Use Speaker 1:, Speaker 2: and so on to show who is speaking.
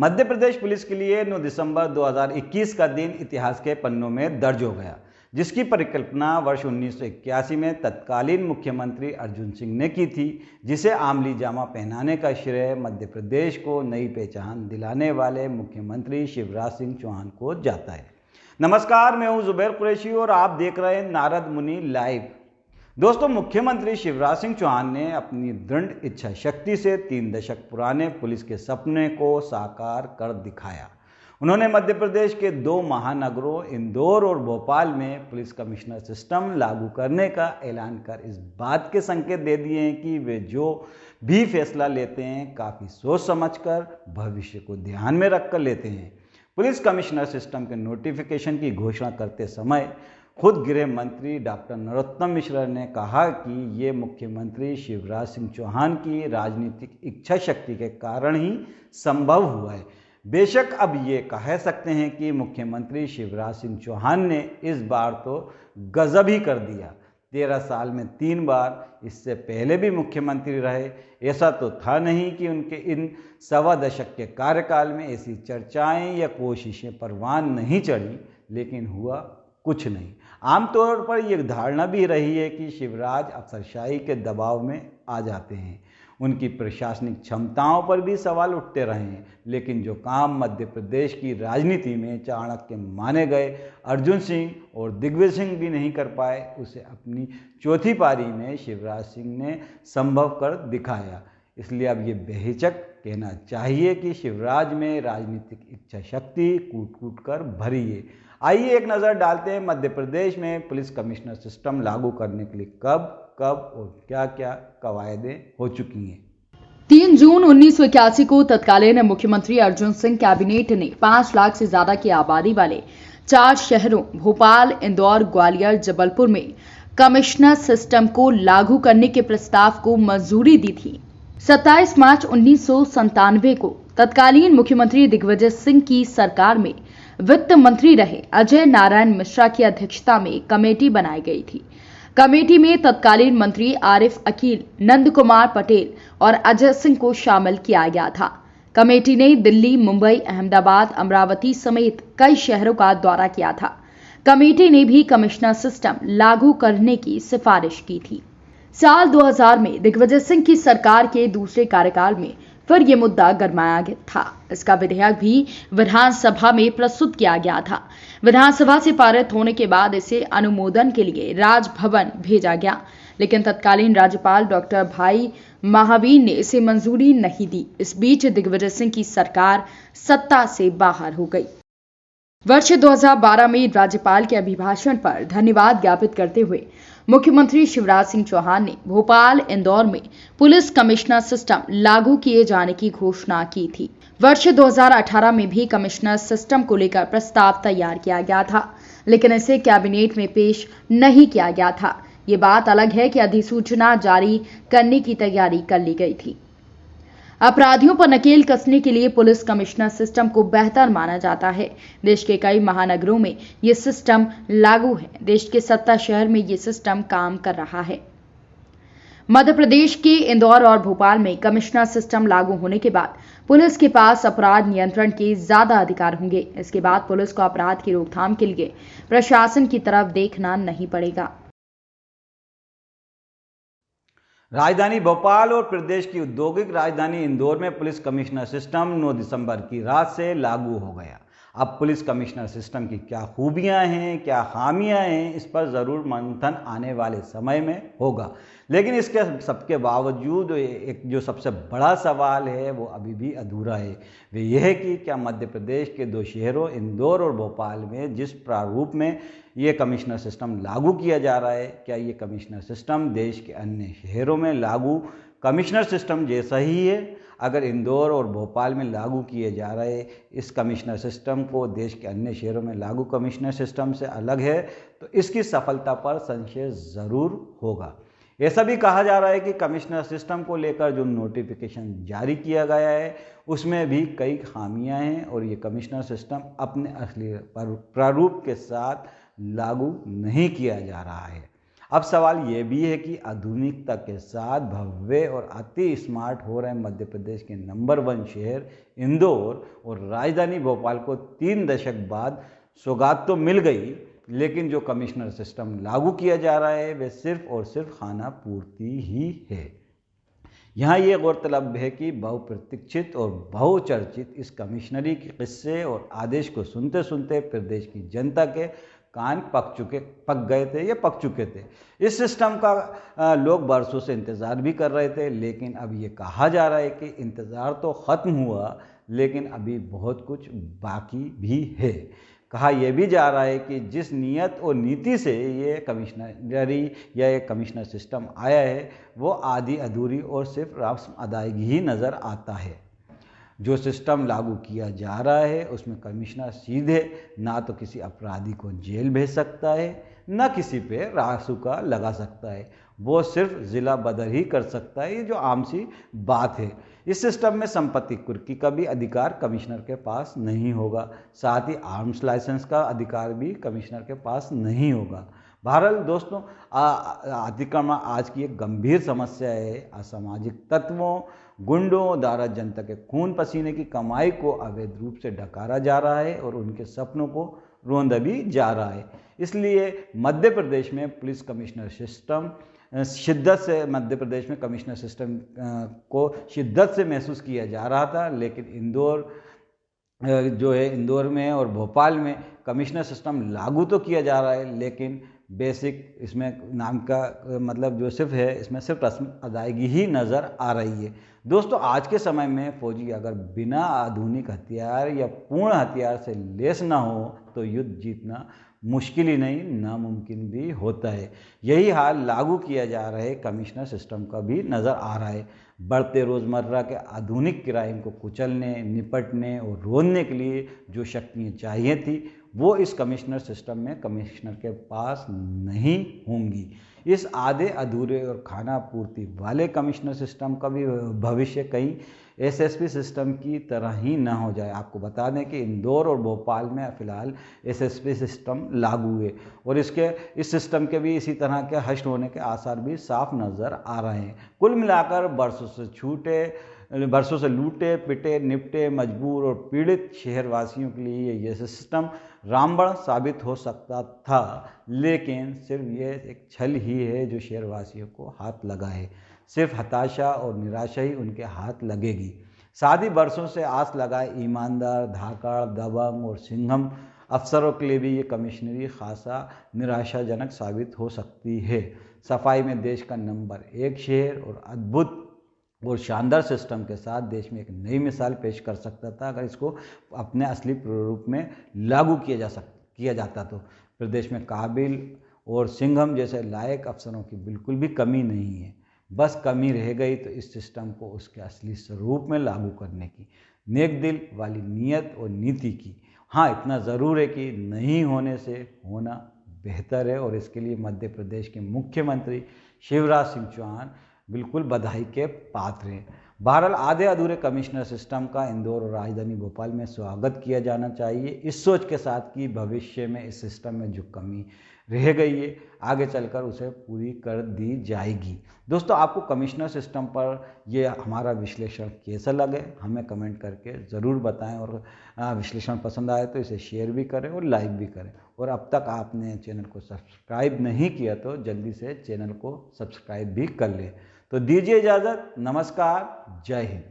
Speaker 1: Madhya Pradesh police के लिए 9 दिसंबर 2021 का दिन इतिहास के पन्नों में दर्ज हो गया, जिसकी परिकल्पना वर्ष 1981 में तत्कालीन मुख्यमंत्री अर्जुन सिंह ने की थी, जिसे आमली जामा पहनाने का श्रेय मध्य प्रदेश को नई पहचान दिलाने वाले मुख्यमंत्री शिवराज सिंह चौहान को जाता है। नमस्कार, मैं हूं जुबैर कुरैशी और आप देख रहे हैं नारद मुनि लाइव। दोस्तों, मुख्यमंत्री शिवराज सिंह चौहान ने अपनी दृढ़ इच्छा शक्ति से 3 दशक पुराने पुलिस के सपने को साकार कर दिखाया। उन्होंने मध्य प्रदेश के 2 महानगरों इंदौर और भोपाल में पुलिस कमिश्नर सिस्टम लागू करने का ऐलान कर इस बात के संकेत दे दिए हैं कि वे जो भी फैसला लेते हैं काफ़ी सोच समझकर भविष्य को ध्यान में रखकर लेते हैं। पुलिस कमिश्नर सिस्टम के नोटिफिकेशन की घोषणा करते समय खुद गृह मंत्री डॉक्टर नरोत्तम मिश्रा ने कहा कि ये मुख्यमंत्री शिवराज सिंह चौहान की राजनीतिक इच्छा शक्ति के कारण ही संभव हुआ है। बेशक अब ये कह सकते हैं कि मुख्यमंत्री शिवराज सिंह चौहान ने इस बार तो गजब ही कर दिया। 13 साल में 3 बार, इससे पहले भी मुख्यमंत्री रहे। ऐसा तो था नहीं कि उनके इन 1.25 दशक के कार्यकाल में ऐसी चर्चाएं या कोशिशें परवान नहीं चढ़ी, लेकिन हुआ कुछ नहीं। आमतौर पर यह धारणा भी रही है कि शिवराज अफसरशाही के दबाव में आ जाते हैं। उनकी प्रशासनिक क्षमताओं पर भी सवाल उठते रहे हैं, लेकिन जो काम मध्य प्रदेश की राजनीति में चाणक्य माने गए अर्जुन सिंह और दिग्विजय सिंह भी नहीं कर पाए, उसे अपनी चौथी पारी में शिवराज सिंह ने संभव कर दिखाया। इसलिए अब ये बेहिचक कहना चाहिए कि शिवराज में राजनीतिक इच्छा शक्ति कूट कूट कर भरी है। आइए एक नज़र डालते हैं मध्य प्रदेश में पुलिस कमिश्नर सिस्टम लागू करने के लिए कब और क्या कवायदें हो चुकी हैं।
Speaker 2: 3 जून 1981 को तत्कालीन मुख्यमंत्री अर्जुन सिंह कैबिनेट ने 5 लाख से ज्यादा की आबादी वाले 4 शहरों भोपाल, इंदौर, ग्वालियर, जबलपुर में कमिश्नर सिस्टम को लागू करने के प्रस्ताव को मंजूरी दी थी। 27 मार्च 1997 को तत्कालीन मुख्यमंत्री दिग्विजय सिंह की सरकार में वित्त मंत्री रहे अजय नारायण मिश्रा की अध्यक्षता में कमेटी बनाई गई थी। कमेटी में तत्कालीन मंत्री आरिफ अकील, नंद कुमार पटेल और अजय सिंह को शामिल किया गया था। कमेटी ने दिल्ली, मुंबई, अहमदाबाद, अमरावती समेत कई शहरों का दौरा किया था। कमेटी ने भी कमिश्नर सिस्टम लागू करने की सिफारिश की थी। साल 2000 में दिग्विजय सिंह की सरकार के दूसरे कार्यकाल में फिर ये मुद्दा गरमाया गया था। इसका विधेयक भी विधानसभा में प्रस्तुत किया गया था। विधानसभा से पारित होने के बाद इसे अनुमोदन के लिए राजभवन भेजा गया, लेकिन तत्कालीन राज्यपाल डॉक्टर भाई महावीर ने इसे मंजूरी नहीं दी। इस बीच दिग्विजय सिंह की सरकार सत्ता से बाहर हो गई। वर्ष 2012 में राज्यपाल के अभिभाषण पर धन्यवाद ज्ञापित करते हुए मुख्यमंत्री शिवराज सिंह चौहान ने भोपाल, इंदौर में पुलिस कमिश्नर सिस्टम लागू किए जाने की घोषणा की थी। वर्ष 2018 में भी कमिश्नर सिस्टम को लेकर प्रस्ताव तैयार किया गया था, लेकिन इसे कैबिनेट में पेश नहीं किया गया था। ये बात अलग है कि अधिसूचना जारी करने की तैयारी कर ली गई थी। अपराधियों पर नकेल कसने के लिए पुलिस कमिश्नर सिस्टम को बेहतर माना जाता है। देश के कई महानगरों में ये सिस्टम लागू है। देश के 17 शहर में ये सिस्टम काम कर रहा है। मध्य प्रदेश के इंदौर और भोपाल में कमिश्नर सिस्टम लागू होने के बाद पुलिस के पास अपराध नियंत्रण के ज्यादा अधिकार होंगे। इसके बाद पुलिस को अपराध की रोकथाम के लिए प्रशासन की तरफ देखना नहीं पड़ेगा।
Speaker 1: राजधानी भोपाल और प्रदेश की औद्योगिक राजधानी इंदौर में पुलिस कमिश्नर सिस्टम 9 दिसंबर की रात से लागू हो गया। अब पुलिस कमिश्नर सिस्टम की क्या खूबियां हैं, क्या खामियां हैं, इस पर ज़रूर मंथन आने वाले समय में होगा। लेकिन इसके सबके बावजूद एक जो सबसे बड़ा सवाल है वो अभी भी अधूरा है। वो यह है कि क्या मध्य प्रदेश के 2 शहरों इंदौर और भोपाल में जिस प्रारूप में ये कमिश्नर सिस्टम लागू किया जा रहा है, क्या ये कमिश्नर सिस्टम देश के अन्य शहरों में लागू कमिश्नर सिस्टम जैसा ही है? अगर इंदौर और भोपाल में लागू किए जा रहे इस कमिश्नर सिस्टम को देश के अन्य शहरों में लागू कमिश्नर सिस्टम से अलग है, तो इसकी सफलता पर संशय ज़रूर होगा। ऐसा भी कहा जा रहा है कि कमिश्नर सिस्टम को लेकर जो नोटिफिकेशन जारी किया गया है उसमें भी कई खामियां हैं और ये कमिश्नर सिस्टम अपने असली प्रारूप के साथ लागू नहीं किया जा रहा है। अब सवाल ये भी है कि आधुनिकता के साथ भव्य और अति स्मार्ट हो रहे मध्य प्रदेश के नंबर 1 शहर इंदौर और राजधानी भोपाल को 3 दशक बाद सौगात तो मिल गई, लेकिन जो कमिश्नर सिस्टम लागू किया जा रहा है वह सिर्फ और सिर्फ खाना पूर्ति ही है। यहाँ ये गौरतलब है कि बहुप्रतीक्षित और बहुचर्चित इस कमिश्नरी के किस्से और आदेश को सुनते सुनते प्रदेश की जनता के कान पक गए थे या पक चुके थे। इस सिस्टम का लोग बरसों से इंतज़ार भी कर रहे थे, लेकिन अब ये कहा जा रहा है कि इंतज़ार तो ख़त्म हुआ, लेकिन अभी बहुत कुछ बाकी भी है। कहा यह भी जा रहा है कि जिस नियत और नीति से ये कमिश्नरी या ये कमिश्नर सिस्टम आया है वो आधी अधूरी और सिर्फ रस्म अदायगी ही नज़र आता है। जो सिस्टम लागू किया जा रहा है उसमें कमिश्नर सीधे ना तो किसी अपराधी को जेल भेज सकता है, न किसी पे रासुका लगा सकता है, वो सिर्फ ज़िला बदर ही कर सकता है। ये जो आम सी बात है। इस सिस्टम में संपत्ति कुर्की का भी अधिकार कमिश्नर के पास नहीं होगा, साथ ही आर्म्स लाइसेंस का अधिकार भी कमिश्नर के पास नहीं होगा। बहरहाल दोस्तों, अतिक्रमण आज की एक गंभीर समस्या है। असामाजिक तत्वों, गुंडों द्वारा जनता के खून पसीने की कमाई को अवैध रूप से डकारा जा रहा है और उनके सपनों को रोंदा भी जा रहा है। इसलिए मध्य प्रदेश में पुलिस कमिश्नर सिस्टम शिद्दत से मध्य प्रदेश में कमिश्नर सिस्टम को शिद्दत से महसूस किया जा रहा था, लेकिन इंदौर में और भोपाल में कमिश्नर सिस्टम लागू तो किया जा रहा है, लेकिन बेसिक इसमें नाम का मतलब जो सिर्फ है, इसमें सिर्फ रस्म अदायगी ही नज़र आ रही है। दोस्तों, आज के समय में फौजी अगर बिना आधुनिक हथियार या पूर्ण हथियार से लैस ना हो तो युद्ध जीतना मुश्किल ही नहीं, नामुमकिन भी होता है। यही हाल लागू किया जा रहे कमिश्नर सिस्टम का भी नज़र आ रहा है। बढ़ते रोज़मर्रा के आधुनिक क्राइम को कुचलने, निपटने और रोकने के लिए जो शक्तियाँ चाहिए थी वो इस कमिश्नर सिस्टम में कमिश्नर के पास नहीं होंगी। इस आधे अधूरे और खाना पूर्ति वाले कमिश्नर सिस्टम का भी भविष्य कहीं एसएसपी सिस्टम की तरह ही ना हो जाए। आपको बता दें कि इंदौर और भोपाल में फ़िलहाल एसएसपी सिस्टम लागू है और इस सिस्टम के भी इसी तरह के हष्ट होने के आसार भी साफ नज़र आ रहे हैं। कुल मिलाकर बरसों से लूटे पिटे निपटे मजबूर और पीड़ित शहरवासियों के लिए यह सिस्टम रामबाण साबित हो सकता था, लेकिन सिर्फ ये एक छल ही है जो शहरवासियों को हाथ लगा है। सिर्फ हताशा और निराशा ही उनके हाथ लगेगी। साथ ही बरसों से आस लगाए ईमानदार, धाकड़, दबंग और सिंघम अफसरों के लिए भी ये कमिश्नरी खासा निराशाजनक साबित हो सकती है। सफाई में देश का नंबर 1 शहर और अद्भुत और शानदार सिस्टम के साथ देश में एक नई मिसाल पेश कर सकता था अगर इसको अपने असली प्रारूप में लागू किया जाता तो। प्रदेश में काबिल और सिंघम जैसे लायक अफसरों की बिल्कुल भी कमी नहीं है। बस कमी रह गई तो इस सिस्टम को उसके असली स्वरूप में लागू करने की, नेक दिल वाली नीयत और नीति की। हाँ, इतना ज़रूर है कि नहीं होने से होना बेहतर है और इसके लिए मध्य प्रदेश के मुख्यमंत्री शिवराज सिंह चौहान बिल्कुल बधाई के पात्र हैं। बहरहाल आधे अधूरे कमिश्नर सिस्टम का इंदौर और राजधानी भोपाल में स्वागत किया जाना चाहिए, इस सोच के साथ कि भविष्य में इस सिस्टम में जो कमी रह गई है आगे चलकर उसे पूरी कर दी जाएगी। दोस्तों, आपको कमिश्नर सिस्टम पर ये हमारा विश्लेषण कैसा लगे हमें कमेंट करके ज़रूर बताएं और विश्लेषण पसंद आए तो इसे शेयर भी करें और लाइक भी करें। और अब तक आपने चैनल को सब्सक्राइब नहीं किया तो जल्दी से चैनल को सब्सक्राइब भी कर लें। तो दीजिए इजाज़त। नमस्कार, जय हिंद।